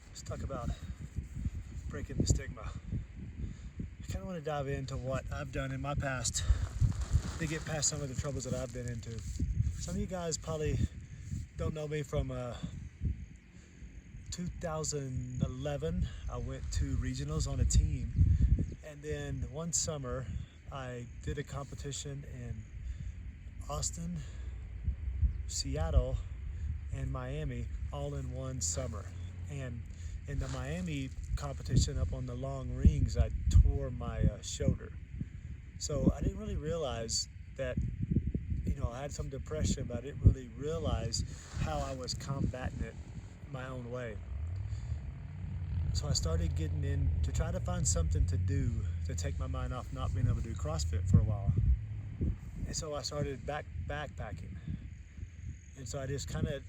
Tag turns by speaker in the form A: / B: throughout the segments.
A: Let's talk about breaking the stigma. I kind of want to dive into what I've done in my past to get past some of the troubles that I've been into. Some of you guys probably don't know me from 2011. I went to regionals on a team, and then one summer I did a competition in Austin, Seattle, and Miami all in one summer. And in the Miami competition up on the long rings, I tore my shoulder. So I didn't really realize that, I had some depression, but I didn't really realize how I was combating it my own way. So I started getting in to try to find something to do to take my mind off not being able to do CrossFit for a while. And so I started backpacking. And so I just kind of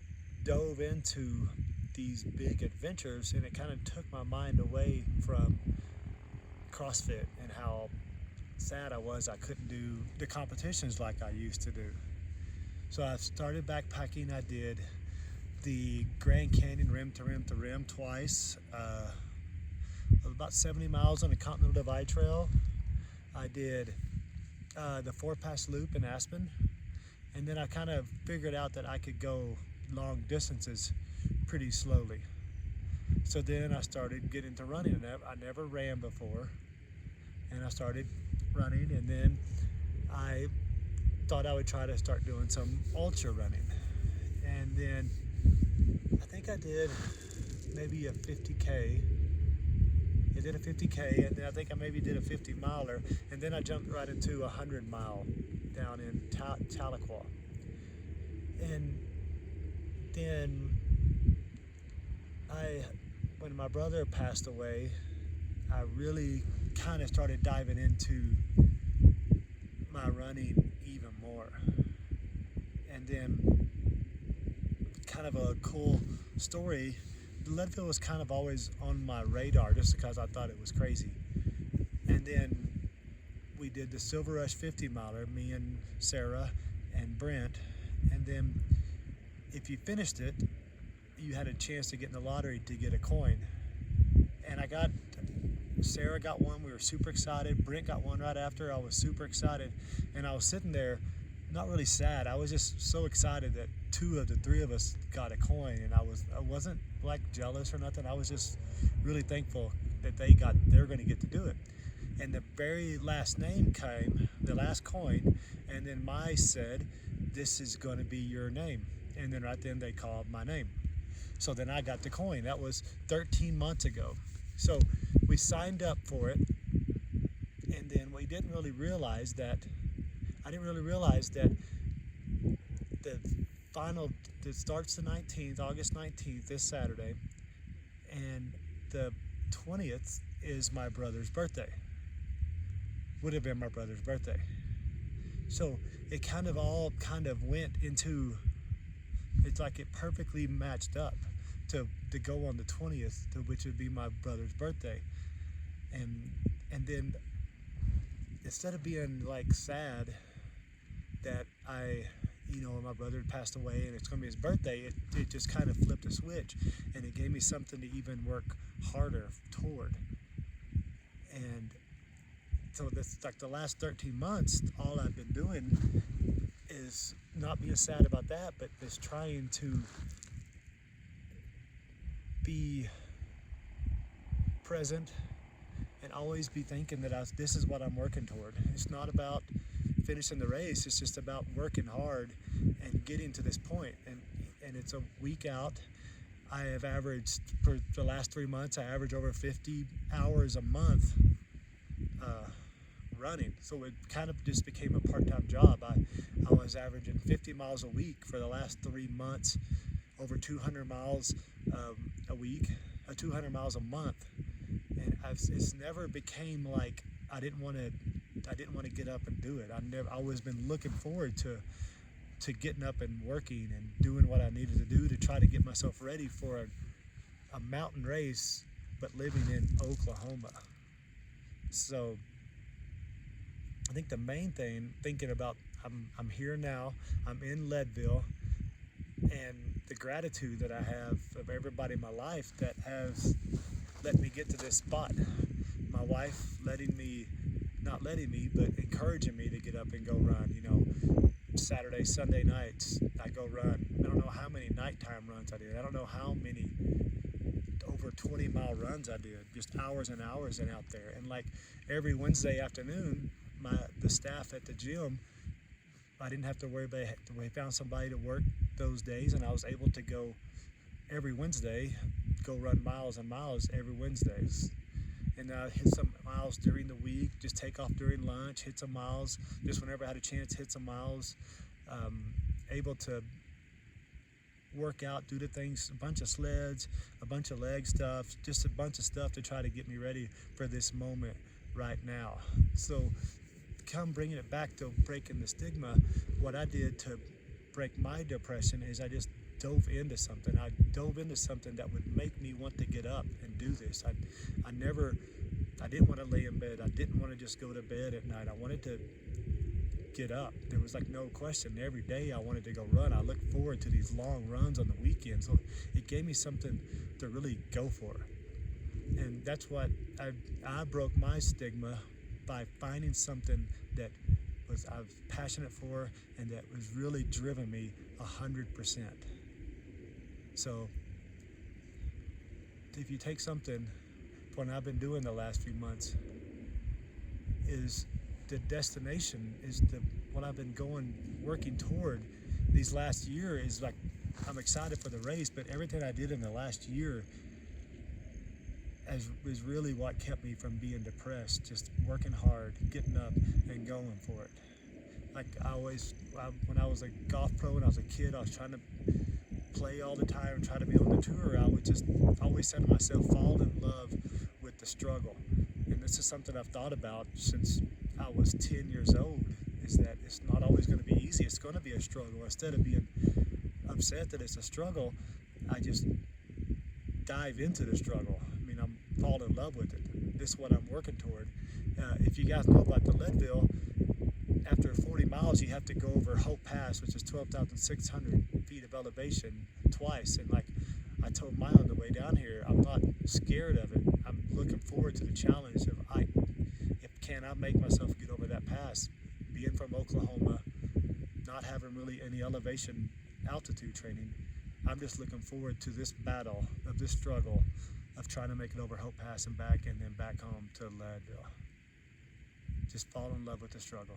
A: dove into these big adventures, and it kind of took my mind away from CrossFit and how sad I was I couldn't do the competitions like I used to do. So I started backpacking. I did the Grand Canyon rim to rim to rim twice, about 70 miles on the Continental Divide Trail. I did the 4-pass loop in Aspen, and then I kind of figured out that I could go long distances pretty slowly. So then I started getting into running. I never ran before, and I started running, and then I thought I would try to start doing some ultra running. And then I think I did maybe a 50K. I did a 50K, and then I think I maybe did a 50 miler, and then I jumped right into a 100 mile down in Tahlequah. And then when my brother passed away, I really kind of started diving into my running even more. And then, kind of a cool story, Leadville was kind of always on my radar just because I thought it was crazy. And then we did the Silver Rush 50 miler, me and Sarah and Brent. And then if you finished it, you had a chance to get in the lottery to get a coin. And Sarah got one. We were super excited. Brent got one right after. I was super excited. And I was sitting there, not really sad. I was just so excited that 2 of the 3 of us got a coin. And I wasn't like jealous or nothing. I was just really thankful that they're going to get to do it. And the very last name came, the last coin, and then Mai said, "This is going to be your name." And then right then they called my name. So then I got the coin. That was 13 months ago. So we signed up for it, and then I didn't really realize that it starts the 19th, August 19th, this Saturday, and the 20th is my brother's birthday. Would have been my brother's birthday. So it kind of all went into, it's like it perfectly matched up to go on the 20th, which would be my brother's birthday. And then instead of being like sad that my brother had passed away and it's going to be his birthday, it just kind of flipped a switch, and it gave me something to even work harder toward. And so this, like the last 13 months, all I've been doing is not being sad about that, but just trying to be present and always be thinking that this is what I'm working toward. It's not about finishing the race. It's just about working hard and getting to this point. And it's a week out. I have averaged, for the last 3 months, I average over 50 hours a month running. So it kind of just became a part-time job. I was averaging 50 miles a week for the last 3 months, over 200 miles a week, 200 miles a month. And it's never became like I didn't want to get up and do it. I've always been looking forward to getting up and working and doing what I needed to do to try to get myself ready for a mountain race, but living in Oklahoma. So I think the main thing, thinking about, I'm here now, I'm in Leadville, and the gratitude that I have of everybody in my life that has let me get to this spot. My wife not letting me, but encouraging me to get up and go run. You know, Saturday, Sunday nights, I go run. I don't know how many nighttime runs I did. I don't know how many over 20-mile runs I did, just hours and hours and out there. And like every Wednesday afternoon, the staff at the gym, I didn't have to worry about it. We found somebody to work those days, and I was able to go every Wednesday, go run miles and miles every Wednesdays. And hit some miles during the week, just take off during lunch, hit some miles, just whenever I had a chance, hit some miles. Able to work out, do the things, a bunch of sleds, a bunch of leg stuff, just a bunch of stuff to try to get me ready for this moment right now. So come bringing it back to breaking the stigma, what I did to break my depression is I just dove into something. I dove into something that would make me want to get up and do this. I didn't want to lay in bed. I didn't want to just go to bed at night. I wanted to get up. There was like no question. Every day I wanted to go run. I looked forward to these long runs on the weekend. So it gave me something to really go for. And that's what I broke my stigma by finding something that I was passionate for and that was really driven me 100%. So if you take something, what I've been doing the last few months is the destination, is what I've been working toward these last year is like, I'm excited for the race, but everything I did in the last year is really what kept me from being depressed, just working hard, getting up and going for it. Like when I was a golf pro and I was a kid, I was trying to play all the time and try to be on the tour. I would just always say to myself, fall in love with the struggle. And this is something I've thought about since I was 10 years old, is that it's not always going to be easy. It's going to be a struggle. Instead of being upset that it's a struggle, I just dive into the struggle. I mean, I'm fall in love with it. This is what I'm working toward. If you guys know about the Leadville, after 40 miles, you have to go over Hope Pass, which is 12,600 feet of elevation twice. And like I told Maya on the way down here, I'm not scared of it. I'm looking forward to the challenge of can I make myself get over that pass. Being from Oklahoma, not having really any elevation altitude training, I'm just looking forward to this battle, of this struggle, of trying to make it over Hope Pass and back, and then back home to Leadville. Just fall in love with the struggle.